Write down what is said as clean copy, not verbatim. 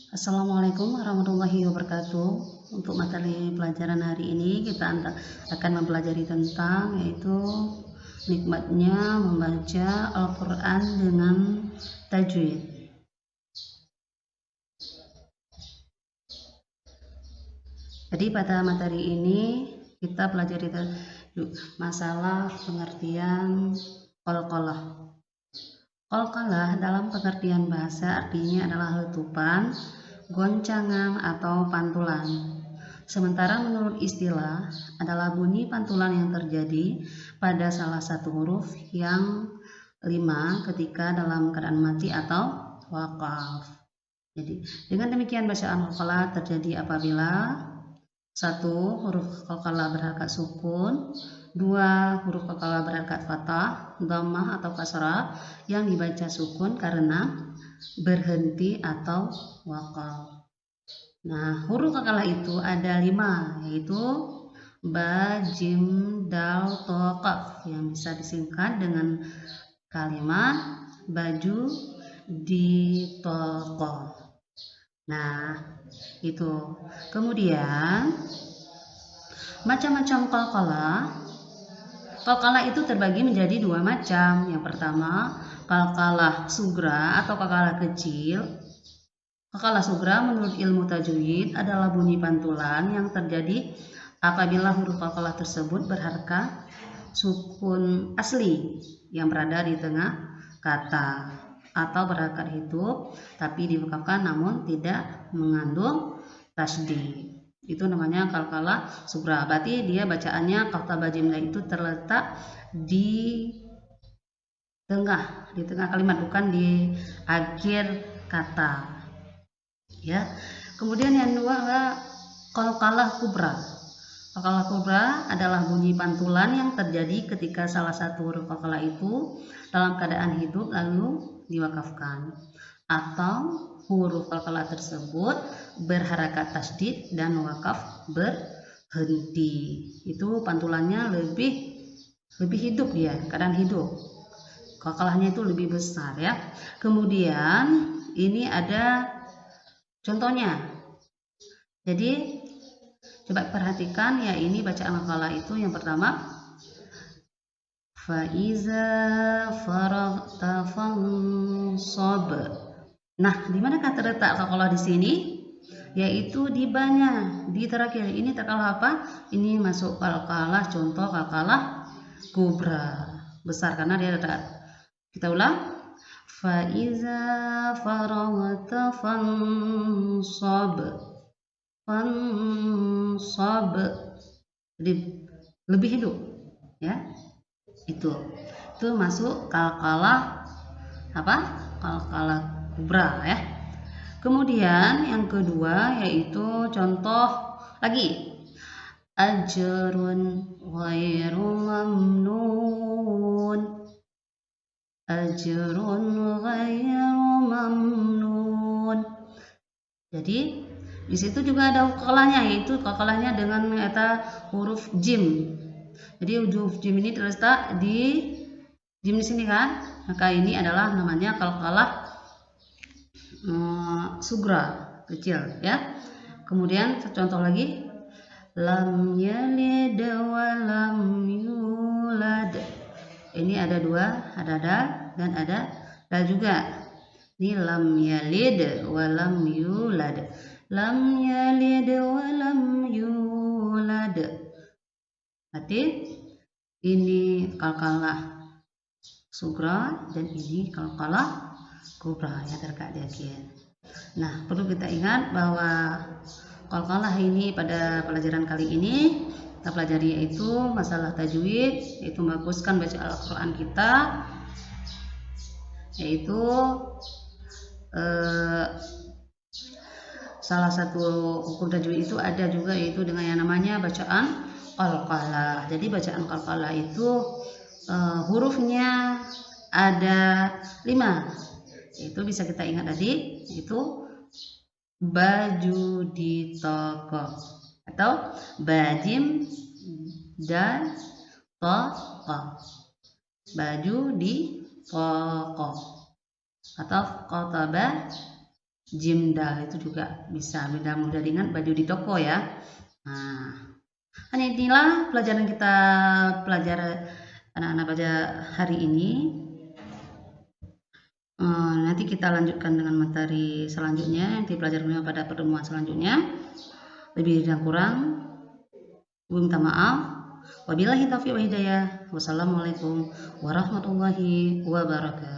Assalamualaikum warahmatullahi wabarakatuh. Untuk materi pelajaran hari ini kita akan mempelajari tentang yaitu nikmatnya membaca Al-Quran dengan tajwid. Jadi pada materi ini kita pelajari masalah pengertian qalqalah. Qalqalah dalam pengertian bahasa artinya adalah letupan, goncangan atau pantulan. Sementara menurut istilah adalah bunyi pantulan yang terjadi pada salah satu huruf yang 5 ketika dalam keadaan mati atau wakaf. Jadi dengan demikian bacaan qalqalah terjadi apabila 1. Huruf qalqalah berharakat sukun, 2. Huruf qalqalah berharakat fathah, dhammah atau kasrah yang dibaca sukun karena berhenti atau wakaf. Nah, huruf qalqalah itu ada 5, yaitu ba, jim, dal, to, qaf yang bisa disingkat dengan kalimat baju di toko. Nah, itu. Kemudian macam-macam qalqalah. Qalqalah itu terbagi menjadi 2 macam. Yang pertama, qalqalah sugra atau qalqalah kecil. Qalqalah sugra menurut ilmu tajwid adalah bunyi pantulan yang terjadi apabila huruf qalqalah tersebut berharakat sukun asli yang berada di tengah kata atau berharakat hidup tapi diwakafkan namun tidak mengandung tasydid. Itu namanya qalqalah sugra. Berarti dia bacaannya kata bajimna itu terletak di tengah kalimat, bukan di akhir kata. Ya. Kemudian yang kedua adalah qalqalah kubra. Qalqalah kubra adalah bunyi pantulan yang terjadi ketika salah satu huruf qalqalah itu dalam keadaan hidup lalu diwakafkan atau huruf qalqalah tersebut berharakat tasydid dan wakaf berhenti. Itu pantulannya lebih hidup, dia keadaan hidup. Qalqalahnya itu lebih besar ya. Kemudian ini ada contohnya. Jadi coba perhatikan ya, ini bacaan qalqalah itu yang pertama faiza faraghta fansab. Nah, di manakah terletak qalqalah di sini? Yaitu di banya, di terakhir. Ini qalqalah apa? Ini masuk qalqalah contoh qalqalah kubra, besar karena dia dekat. Kita ulang. Faiza faraghta fansab. Fansab. Jadi lebih hidup ya. Itu masuk qalqalah apa? Qalqalah kubra ya. Kemudian yang kedua yaitu contoh lagi ajrun ghairu mamnun. Ajrun ghairu mamnun. Jadi di situ juga ada qalqalahnya, yaitu qalqalahnya dengan kata huruf jim. Jadi huruf jim ini terletak di jim di sini kan, maka ini adalah namanya qalqalah sugra kecil ya. Kemudian contoh lagi lam yalid wa lam yulad. Ini ada 2, ada dal dan ada dal juga. Ini lam yalid wa lam yulad. Lam yalid wa lam yulad. Berarti ini qalqalah sugra dan ini qalqalah kubra yang terdekat di akhir. Nah, perlu kita ingat bahwa qalqalah ini pada pelajaran kali ini kita pelajari yaitu masalah tajwid, yaitu membaguskan bacaan Al-Quran kita, yaitu salah satu hukum tajwid itu ada juga yaitu dengan yang namanya bacaan qalqalah. Jadi bacaan qalqalah itu hurufnya ada 5. Itu bisa kita ingat tadi, itu baju di toko atau bajim dan toko. Baju di toko atau qataba Jim dal itu juga bisa, mudah diingat baju di toko ya. Nah, inilah pelajaran kita anak-anak pada hari ini. Nanti kita lanjutkan dengan materi selanjutnya yang dipelajari pada pertemuan selanjutnya. Lebih dan kurang, gue minta maaf. Wabillahi taufiq wa hidayah. Wassalamualaikum warahmatullahi wabarakatuh.